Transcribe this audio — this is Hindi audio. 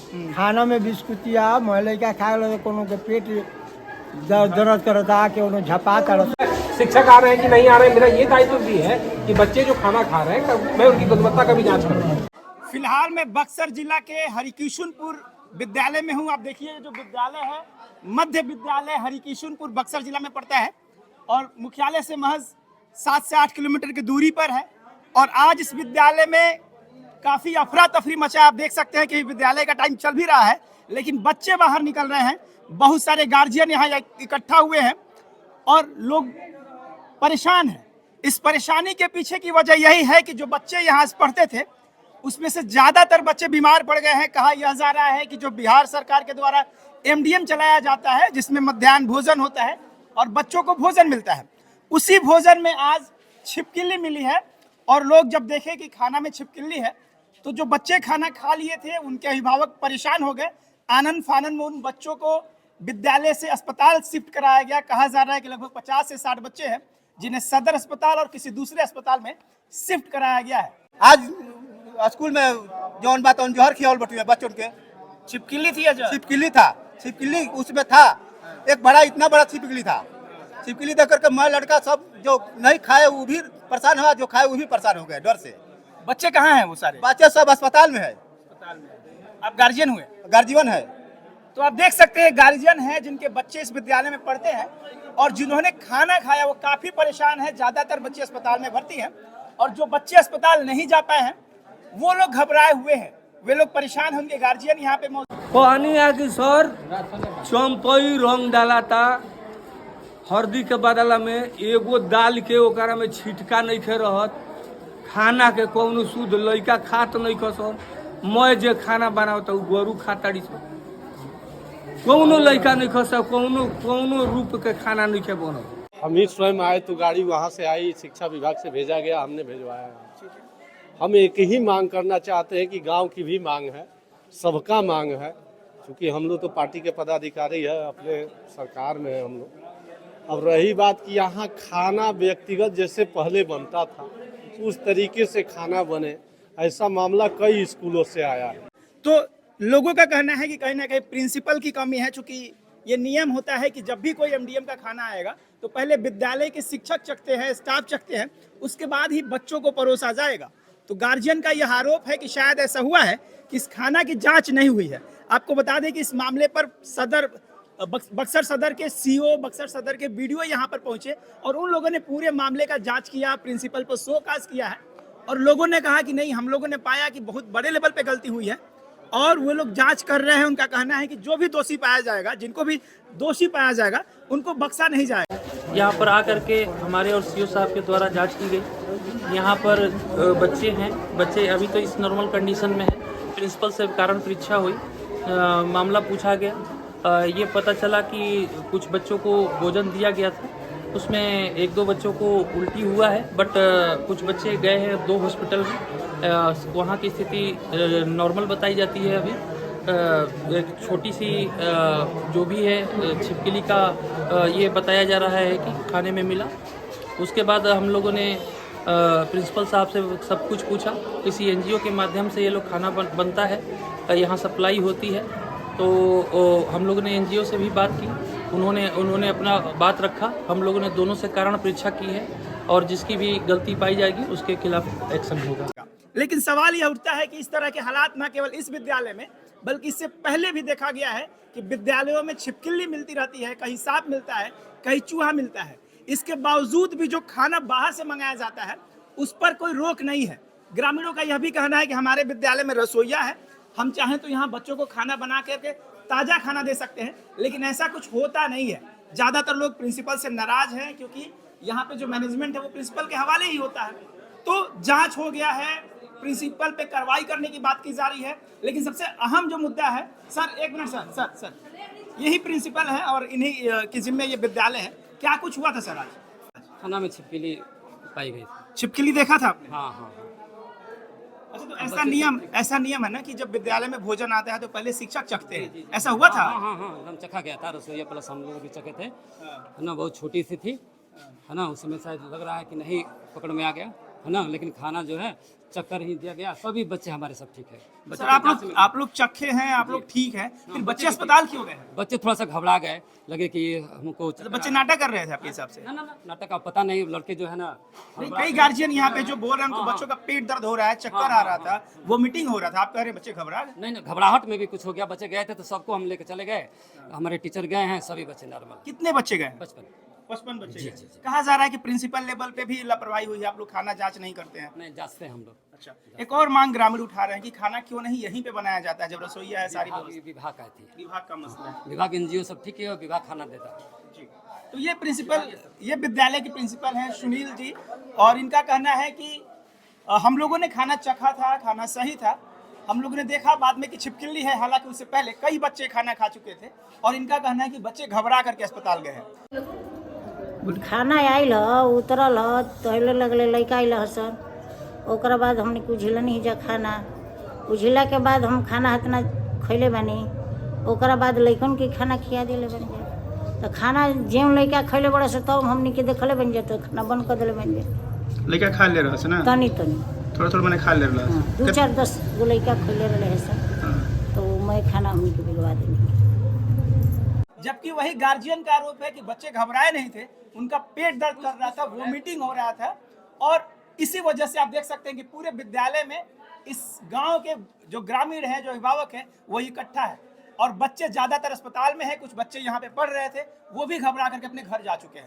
खाना में बिस्कुटिया मैले का खा लो कोनो के पेट दर्द करता के उन्हें झपा कर। शिक्षक आ रहे हैं कि नहीं आ रहे हैं, मेरा ये दायित्व भी है कि बच्चे जो खाना खा रहे हैं मैं उनकी गुणवत्ता का भी जांच करूँ। फिलहाल मैं बक्सर जिला के हरिकिशनपुर विद्यालय में हूँ। आप देखिए जो विद्यालय है मध्य विद्यालय हरिकिशनपुर बक्सर जिला में पड़ता है और मुख्यालय से महज 7 से 8 किलोमीटर की दूरी पर है। और आज इस विद्यालय में काफी अफरा तफरी मचा। आप देख सकते हैं कि विद्यालय का टाइम चल भी रहा है लेकिन बच्चे बाहर निकल रहे हैं। बहुत सारे गार्जियन यहाँ इकट्ठा हुए हैं और लोग परेशान हैं। इस परेशानी के पीछे की वजह यही है कि जो बच्चे यहाँ पढ़ते थे उसमें से ज्यादातर बच्चे बीमार पड़ गए हैं। कहा यह जा रहा है कि जो बिहार सरकार के द्वारा एमडीएम चलाया जाता है जिसमें मध्याह्न भोजन होता है और बच्चों को भोजन मिलता है, उसी भोजन में आज छिपकली मिली है। और लोग जब देखे कि खाना में छिपकली है तो जो बच्चे खाना खा लिए थे उनके अभिभावक परेशान हो गए। आनंद फानन में उन बच्चों को विद्यालय से अस्पताल शिफ्ट कराया गया। कहा जा रहा है कि लगभग 50 से 60 बच्चे हैं जिन्हें सदर अस्पताल और किसी दूसरे अस्पताल में शिफ्ट कराया गया है। आज स्कूल में जौन बात जहर खियावल बटुए बच्चों के छिपकली थी, छिपकली था, छिपकली उसमें था एक बड़ा, इतना बड़ा छिपकली था। छिपकली देख करके मैं लड़का सब जो नहीं खाए वो भी परेशान हुआ, जो खाए वो भी परेशान हो गए डर से। बच्चे कहाँ हैं? वो सारे बच्चे सब अस्पताल में है। आप गार्जियन हुए? गार्जियन है। तो आप देख सकते हैं गार्जियन हैं जिनके बच्चे इस विद्यालय में पढ़ते हैं और जिन्होंने खाना खाया वो काफी परेशान है। ज्यादातर बच्चे अस्पताल में भर्ती हैं और जो बच्चे अस्पताल नहीं जा पाए हैं वो लोग घबराए हुए हैं, वे लोग परेशान हैं। उनके गार्जियन यहाँ पे पानी आके सर चंपई रंग डाला था हल्दी के बदला में एगो दाल के ओकरा में छिटका नहीं खे रहत। खाना के कौनो शुद्ध लड़का खात नहीं खसन। मैं जे खाना बनावता उ गोरू खाताड़ी से कौनो लड़का नहीं खसा, कौनो रूप के खाना नहीं खे बनो। हम ही स्वयं आए तो गाड़ी वहाँ से आई, शिक्षा विभाग से भेजा गया, हमने भेजवाया। हम एक ही मांग करना चाहते हैं कि गांव की भी मांग है, सबका मांग है, क्योंकि हम लोग तो पार्टी के पदाधिकारी है, अपने सरकार में है हम लोग। अब रही बात कि यहाँ खाना व्यक्तिगत जैसे पहले बनता था उस तरीके से खाना बने, ऐसा मामला कई स्कूलों से आया है। तो लोगों का कहना है कि कहीं ना कहीं प्रिंसिपल की कमी है, चूंकि ये नियम होता है कि जब भी कोई एमडीएम का खाना आएगा तो पहले विद्यालय के शिक्षक चखते हैं, स्टाफ चखते हैं, उसके बाद ही बच्चों को परोसा जाएगा। तो गार्जियन का यह आरोप है कि शायद ऐसा हुआ है कि इस खाना की जांच नहीं हुई है। आपको बता दें कि इस मामले पर बक्सर सदर के सीओ, बक्सर सदर के बीडीओ यहाँ पर पहुंचे और उन लोगों ने पूरे मामले का जांच किया, प्रिंसिपल पर शोकाज किया है और लोगों ने कहा कि नहीं, हम लोगों ने पाया कि बहुत बड़े लेवल पे गलती हुई है और वो लोग जांच कर रहे हैं। उनका कहना है कि जो भी दोषी पाया जाएगा, जिनको भी दोषी पाया जाएगा उनको बख्शा नहीं जाएगा। यहाँ पर आकर के हमारे और सीओ साहब के द्वारा जांच की गई। यहाँ पर बच्चे हैं, बच्चे अभी तो इस नॉर्मल कंडीशन में है। प्रिंसिपल से कारण परीक्षा हुई, मामला पूछा गया। ये पता चला कि कुछ बच्चों को भोजन दिया गया था, उसमें 1-2 बच्चों को उल्टी हुआ है, बट कुछ बच्चे गए हैं 2 हॉस्पिटल में, वहाँ की स्थिति नॉर्मल बताई जाती है। अभी एक छोटी सी जो भी है छिपकली का ये बताया जा रहा है कि खाने में मिला। उसके बाद हम लोगों ने प्रिंसिपल साहब से सब कुछ पूछा। किसी एनजीओ के माध्यम से ये लोग खाना बनता है, यहाँ सप्लाई होती है। तो हम लोगों ने एनजीओ से भी बात की, उन्होंने अपना बात रखा। हम लोगों ने दोनों से कारण परीक्षा की है और जिसकी भी गलती पाई जाएगी उसके खिलाफ एक्शन होगा। लेकिन सवाल यह उठता है कि इस तरह के हालात न केवल इस विद्यालय में बल्कि इससे पहले भी देखा गया है कि विद्यालयों में छिपकली मिलती रहती है, कहीं सांप मिलता है, कहीं चूहा मिलता है। इसके बावजूद भी जो खाना बाहर से मंगाया जाता है उस पर कोई रोक नहीं है। ग्रामीणों का यह भी कहना है कि हमारे विद्यालय में रसोइया है, हम चाहें तो यहाँ बच्चों को खाना बना करके ताज़ा खाना दे सकते हैं, लेकिन ऐसा कुछ होता नहीं है। ज़्यादातर लोग प्रिंसिपल से नाराज हैं क्योंकि यहाँ पे जो मैनेजमेंट है वो प्रिंसिपल के हवाले ही होता है। तो जांच हो गया है, प्रिंसिपल पे कार्रवाई करने की बात की जा रही है, लेकिन सबसे अहम जो मुद्दा है, सर एक मिनट सर, यही प्रिंसिपल है और इन्हीं के जिम्मे ये विद्यालय है। क्या कुछ हुआ था सर आज? खाना में छिपकली पाई गई। छिपकली देखा था आपने? हाँ। अच्छा, तो ऐसा नियम है ना कि जब विद्यालय में भोजन आता है तो पहले शिक्षक चखते हैं, ऐसा हुआ था? हाँ, एकदम चखा गया था। रसोईया प्लस हम लोग भी चखे थे, है ना। बहुत छोटी सी थी, है ना। उस समय शायद लग रहा है कि नहीं पकड़ में आ गया, है ना। लेकिन खाना जो है चक्कर ही दिया गया, सभी बच्चे हमारे सब ठीक है। बच्चे सर को जांच में- आप लोग चखे हैं, आप लोग ठीक हैं, फिर बच्चे अस्पताल क्यों गए? बच्चे थोड़ा सा घबरा गए, लगे कि हमको तो बच्चे नाटक कर रहे थे आपके हिसाब से? ना नाटक का पता नहीं, लड़के जो है ना नहीं, कई गार्जियन यहाँ पे जो बोल रहे हैं उनको बच्चों का पेट दर्द हो रहा है, चक्कर आ रहा था, वोमिटिंग हो रहा था, आप कह रहे हैं बच्चे घबरा गए? नहीं घबराहट में भी कुछ हो गया, बच्चे गए थे तो सबको हम लेकर चले गए, हमारे टीचर गए हैं, सभी बच्चे नॉर्मल। कितने बच्चे गए? 55 बच्चे गए। कहा जा रहा है कि प्रिंसिपल लेवल पे भी लापरवाही हुई है, आप लोग खाना जांच नहीं करते हैं। नहीं जांचते हैं हम लोग। अच्छा, एक और मांग ग्रामीण उठा रहे हैं कि खाना क्यों नहीं यहीं पे बनाया जाता है, जब रसोईया है सारी व्यवस्था? विभाग आई थी, विभाग का मसला है। विभाग एनजीओ सब ठीक है और विभाग खाना देता है। जी। तो ये प्रिंसिपल, ये विद्यालय के प्रिंसिपल हैं सुनील जी, और इनका कहना है कि हम लोगों ने खाना चखा था, खाना सही था, हम लोगों ने देखा बाद में कि छिपकली है, हालांकि उससे पहले कई बच्चे खाना खा चुके थे, और इनका कहना है कि बच्चे घबरा करके अस्पताल गए हैं। खाना आयल ह उतरल ह तहिले लगले लड़का आयल ह सर, ओकरा बाद हमने उझिला नहीं जा खाना, उझिला के बाद हम खाना हतना खैले बानी, ओकरा बाद लड़कन के खाना खिया दिले बन जाए, तो खाना जेम लड़का खैले बड़ा से तब हमने के देखले बन जाए, तो खाना बंद कर दिले बन जाए। लड़का खा ले रहा है ना? तनी तनी थोड़ा थोड़ा मैंने खा ले रहा है। 2-4-10 गो लड़का खैले रहे है सर, तो मैं खाना हमने के बिलवा देनी। जबकि वही गार्जियन का आरोप है कि बच्चे घबराए नहीं थे, उनका पेट दर्द कर रहा था, वोमिटिंग हो रहा था, और इसी वजह से आप देख सकते हैं कि पूरे विद्यालय में इस गांव के जो ग्रामीण है, जो अभिभावक है, वो इकट्ठा है, और बच्चे ज्यादातर अस्पताल में है, कुछ बच्चे यहाँ पे पढ़ रहे थे, वो भी घबरा करके अपने घर जा चुके हैं।